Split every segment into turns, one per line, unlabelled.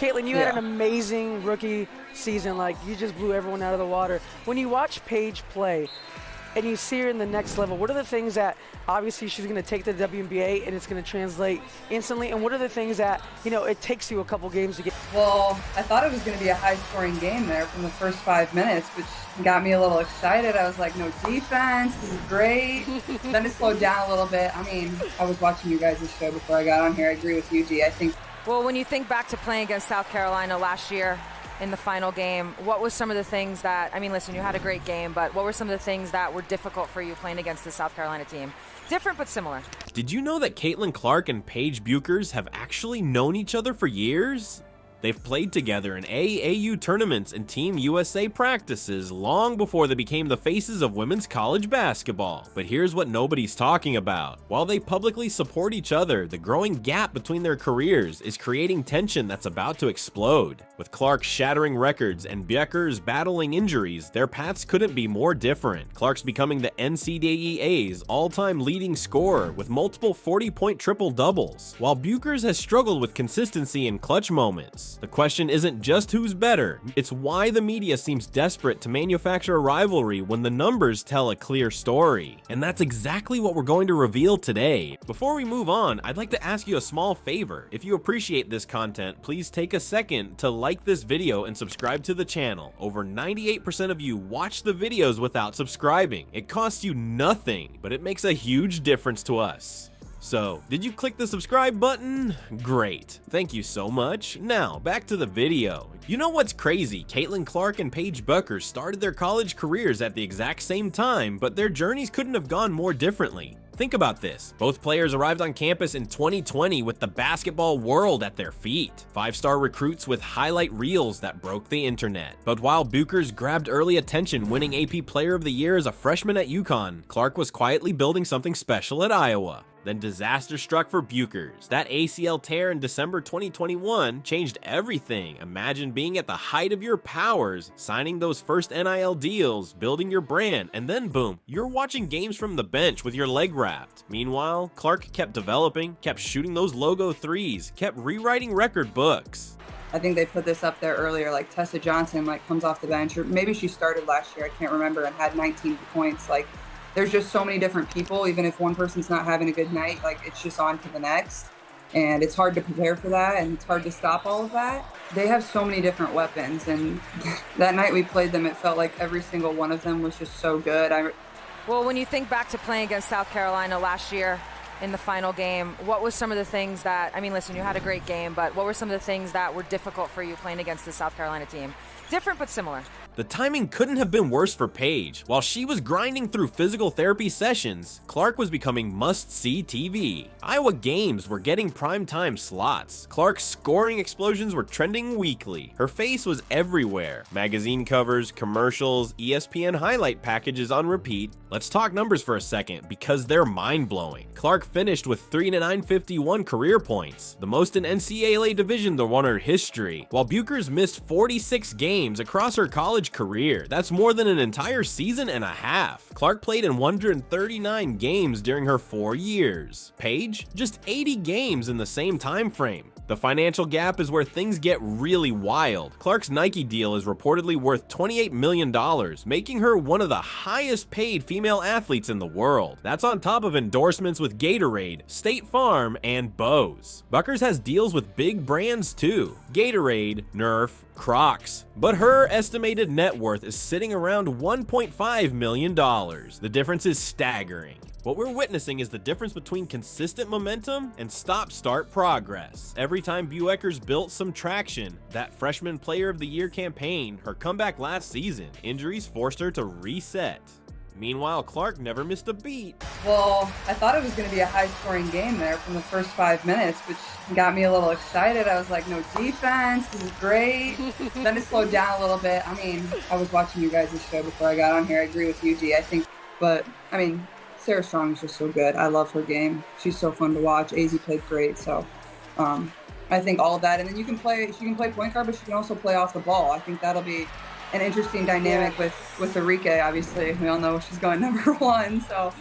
Caitlin, you had an amazing rookie season. Like, you just blew everyone out of the water. When you watch Paige play and you see her in the next level, what are the things that obviously she's going to take to the WNBA and it's going to translate instantly? And what are the things that, you know, it takes you a couple games to get?
Well, I thought it was going to be a high-scoring game there from the first 5 minutes, which got me a little excited. I was like, no defense, this is great. Then it slowed down a little bit. I mean, I was watching you guys' show before I got on here. I agree with you, G. I think.
Well, when you think back to playing against South Carolina last year in the final game, what was some of the things that, I mean, listen, you had a great game, but what were some of the things that were difficult for you playing against the South Carolina team? Different but similar.
Did you know that Caitlin Clark and Paige Bueckers have actually known each other for years? They've played together in AAU tournaments and Team USA practices long before they became the faces of women's college basketball. But here's what nobody's talking about. While they publicly support each other, the growing gap between their careers is creating tension that's about to explode. With Clark shattering records and Bueckers battling injuries, their paths couldn't be more different. Clark's becoming the NCAA's all-time leading scorer with multiple 40-point triple-doubles, while Bueckers has struggled with consistency in clutch moments. The question isn't just who's better, it's why the media seems desperate to manufacture a rivalry when the numbers tell a clear story. And that's exactly what we're going to reveal today. Before we move on, I'd like to ask you a small favor. If you appreciate this content, please take a second to like this video and subscribe to the channel. Over 98% of you watch the videos without subscribing. It costs you nothing, but it makes a huge difference to us. So, did you click the subscribe button? Great. Thank you so much. Now, back to the video. You know what's crazy? Caitlin Clark and Paige Bueckers started their college careers at the exact same time, but their journeys couldn't have gone more differently. Think about this. Both players arrived on campus in 2020 with the basketball world at their feet. 5-star recruits with highlight reels that broke the internet. But while Bueckers grabbed early attention winning AP Player of the Year as a freshman at UConn, Clark was quietly building something special at Iowa. Then disaster struck for Bueckers. That ACL tear in December 2021 changed everything. Imagine being at the height of your powers, signing those first NIL deals, building your brand, and then boom, you're watching games from the bench with your leg wrapped. Meanwhile, Clark kept developing, kept shooting those logo threes, kept rewriting record books.
I think they put this up there earlier, like Tessa Johnson comes off the bench, or maybe she started last year, I can't remember, and had 19 points. There's just so many different people. Even if one person's not having a good night, it's just on to the next. And it's hard to prepare for that, and it's hard to stop all of that. They have so many different weapons, and that night we played them, it felt like every single one of them was just so good.
Well, when you think back to playing against South Carolina last year in the final game, what was some of the things that, I mean, listen, you had a great game, but what were some of the things that were difficult for you playing against the South Carolina team? Different but similar.
The timing couldn't have been worse for Paige. While she was grinding through physical therapy sessions, Clark was becoming must-see TV. Iowa games were getting primetime slots. Clark's scoring explosions were trending weekly. Her face was everywhere. Magazine covers, commercials, ESPN highlight packages on repeat. Let's talk numbers for a second because they're mind-blowing. Clark finished with 3,951 career points, the most in NCAA Division I history, while Bueckers missed 46 games across her college career. That's more than an entire season and a half. Clark played in 139 games during her 4 years. Paige, just 80 games in the same time frame. The financial gap is where things get really wild. Clark's Nike deal is reportedly worth $28 million, making her one of the highest paid female athletes in the world. That's on top of endorsements with Gatorade, State Farm, and Bose. Bueckers has deals with big brands too. Gatorade, Nerf, Crocs. But her estimated net worth is sitting around $1.5 million. The difference is staggering. What we're witnessing is the difference between consistent momentum and stop-start progress. Every time Bueckers built some traction, that freshman player of the year campaign, her comeback last season, injuries forced her to reset. Meanwhile, Clark never missed a beat.
Well, I thought it was going to be a high-scoring game there from the first 5 minutes, which got me a little excited. I was like, no defense, this is great. Then it slowed down a little bit. I mean, I was watching you guys' show before I got on here. I agree with you, G. Sarah Strong is just so good. I love her game. She's so fun to watch. AZ played great, so I think all of that. And then she can play point guard, but she can also play off the ball. I think that'll be an interesting dynamic with Arike. Obviously, we all know she's going number one, so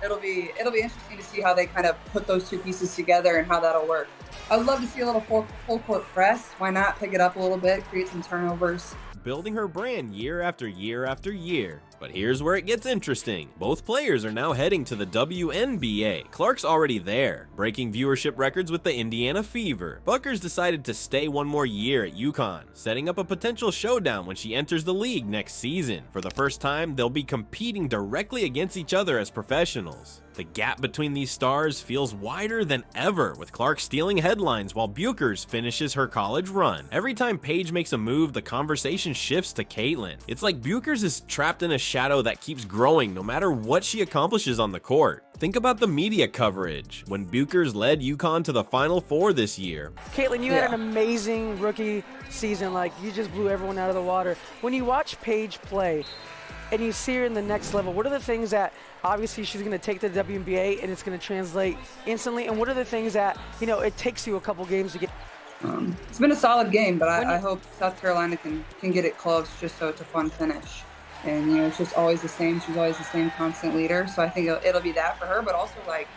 it'll be interesting to see how they kind of put those two pieces together and how that'll work. I would love to see a little full court press. Why not pick it up a little bit, create some turnovers?
Building her brand year after year after year. But here's where it gets interesting. Both players are now heading to the WNBA. Clark's already there, breaking viewership records with the Indiana Fever. Bueckers decided to stay one more year at UConn, setting up a potential showdown when she enters the league next season. For the first time, they'll be competing directly against each other as professionals. The gap between these stars feels wider than ever, with Clark stealing headlines while Bueckers finishes her college run. Every time Paige makes a move, the conversation shifts to Caitlin. It's like Bueckers is trapped in a shadow that keeps growing no matter what she accomplishes on the court. Think about the media coverage when Bueckers led UConn to the Final Four this year.
Caitlin, you had an amazing rookie season. Like, you just blew everyone out of the water. When you watch Paige play and you see her in the next level, what are the things that obviously she's going to take to the WNBA and it's going to translate instantly? And what are the things that, you know, it takes you a couple games to get?
It's been a solid game, but I hope South Carolina can get it close just so it's a fun finish. And, you know, it's just always the same. She's always the same constant leader. So I think it'll be that for her, but also, like,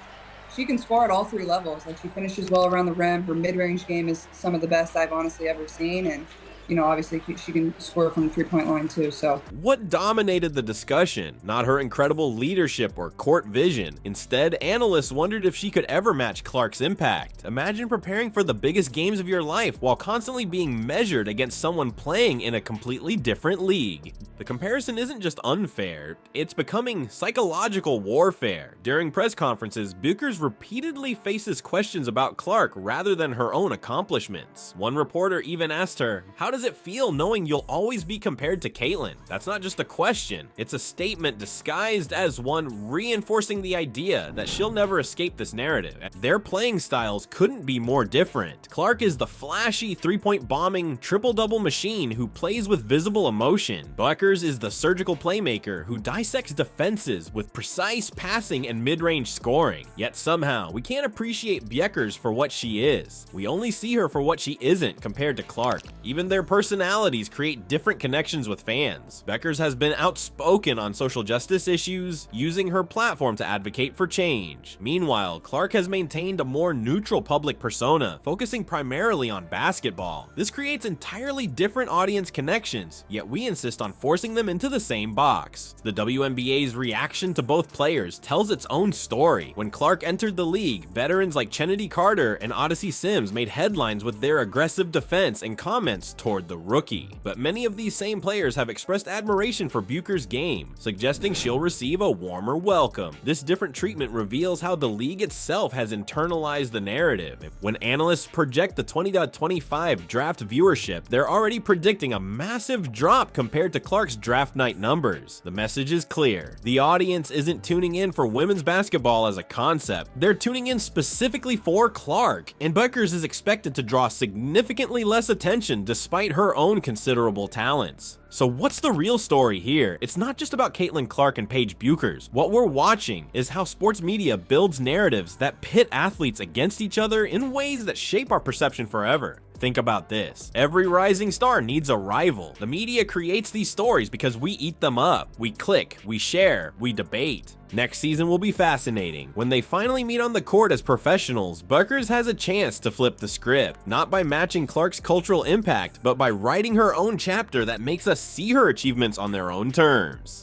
she can score at all three levels. Like, she finishes well around the rim. Her mid-range game is some of the best I've honestly ever seen. And, you know, obviously she can score from the three-point line too, so.
What dominated the discussion? Not her incredible leadership or court vision. Instead, analysts wondered if she could ever match Clark's impact. Imagine preparing for the biggest games of your life while constantly being measured against someone playing in a completely different league. The comparison isn't just unfair, it's becoming psychological warfare. During press conferences, Bueckers repeatedly faces questions about Clark rather than her own accomplishments. One reporter even asked her, "How does it feel knowing you'll always be compared to Caitlin?" That's not just a question, it's a statement disguised as one reinforcing the idea that she'll never escape this narrative. Their playing styles couldn't be more different. Clark is the flashy three-point bombing triple-double machine who plays with visible emotion. Bueckers is the surgical playmaker who dissects defenses with precise passing and mid-range scoring. Yet somehow, we can't appreciate Bueckers for what she is. We only see her for what she isn't compared to Clark. Even their personalities create different connections with fans. Bueckers has been outspoken on social justice issues, using her platform to advocate for change. Meanwhile, Clark has maintained a more neutral public persona, focusing primarily on basketball. This creates entirely different audience connections, yet we insist on forcing them into the same box. The WNBA's reaction to both players tells its own story. When Clark entered the league, veterans like Chennedy Carter and Odyssey Sims made headlines with their aggressive defense and comments toward the rookie. But many of these same players have expressed admiration for Bueckers' game, suggesting she'll receive a warmer welcome. This different treatment reveals how the league itself has internalized the narrative. When analysts project the 2025 draft viewership, they're already predicting a massive drop compared to Clark's draft night numbers. The message is clear. The audience isn't tuning in for women's basketball as a concept. They're tuning in specifically for Clark, and Bueckers is expected to draw significantly less attention despite her own considerable talents. So what's the real story here? It's not just about Caitlin Clark and Paige Bueckers. What we're watching is how sports media builds narratives that pit athletes against each other in ways that shape our perception forever. Think about this. Every rising star needs a rival. The media creates these stories because we eat them up. We click, we share, we debate. Next season will be fascinating. When they finally meet on the court as professionals, Bueckers has a chance to flip the script, not by matching Clark's cultural impact, but by writing her own chapter that makes us see her achievements on their own terms.